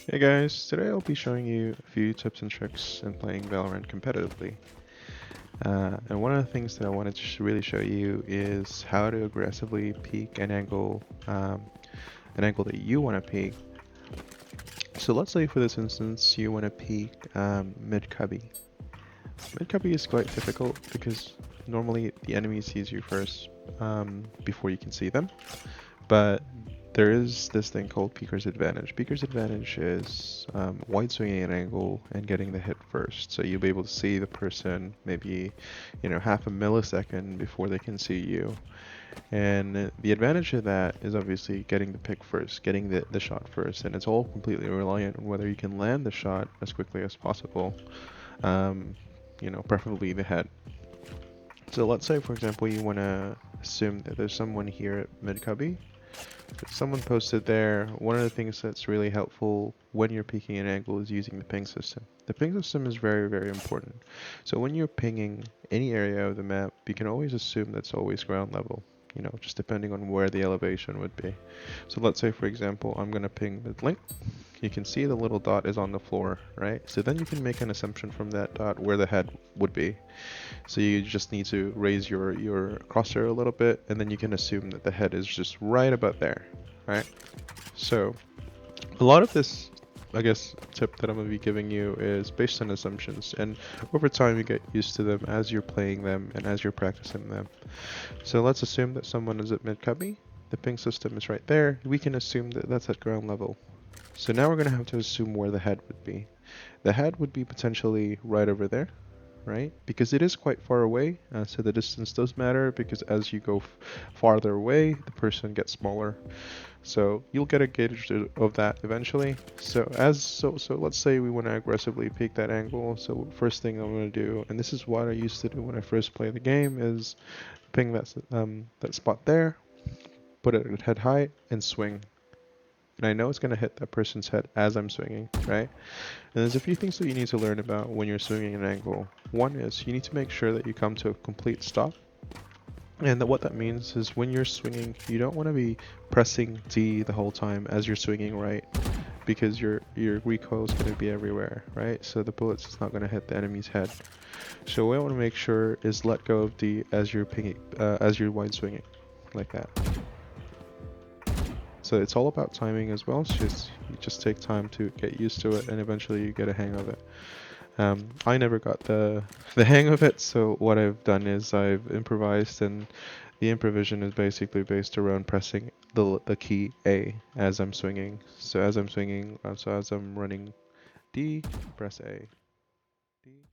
Hey guys, today I'll be showing you a few tips and tricks in playing Valorant competitively. And one of the things that I wanted to really show you is how to aggressively peek an angle that you want to peek. So let's say for this instance you want to peek mid cubby. Mid cubby is quite difficult because normally the enemy sees you first before you can see them. But there is this thing called Peeker's Advantage. Peeker's Advantage is wide swinging an angle and getting the hit first. So you'll be able to see the person maybe, half a millisecond before they can see you. And the advantage of that is obviously getting the pick first, getting the shot first. And it's all completely reliant on whether you can land the shot as quickly as possible, preferably the head. So let's say, for example, you want to assume that there's someone here at mid cubby. Someone posted there, one of the things that's really helpful when you're peeking an angle is using the ping system. The ping system is very, very important. So when you're pinging any area of the map, you can always assume that's always ground level, just depending on where the elevation would be. So let's say, for example, I'm going to ping mid link. You can see the little dot is on the floor, right? So then you can make an assumption from that dot where the head would be. So you just need to raise your crosshair a little bit, and then you can assume that the head is just right about there, right? So a lot of this, I guess, tip that I'm going to be giving you is based on assumptions, and over time you get used to them as you're playing them and as you're practicing them. So let's assume that someone is at mid cubby. The ping system is right there. We can assume that that's at ground level. So now we're going to have to assume where the head would be. The head would be potentially right over there, right? Because it is quite far away, so the distance does matter because as you go farther away, the person gets smaller. So you'll get a gauge of that eventually. So let's say we want to aggressively peek that angle. So first thing I'm going to do, and this is what I used to do when I first played the game, is ping that spot there, put it at head height, and swing. And I know it's going to hit that person's head as I'm swinging, right? And there's a few things that you need to learn about when you're swinging an angle. One is you need to make sure that you come to a complete stop. And what that means is when you're swinging, you don't want to be pressing D the whole time as you're swinging right, because your recoil is going to be everywhere, right? So the bullet's just not going to hit the enemy's head. So what I want to make sure is let go of D as you're pinging, as you're wide swinging, like that. So it's all about timing as well. You just take time to get used to it, and eventually you get a hang of it. I never got the hang of it, so what I've done is I've improvised, and the improvisation is basically based around pressing the key A as I'm swinging. So as I'm swinging, so as I'm running D, press A. D.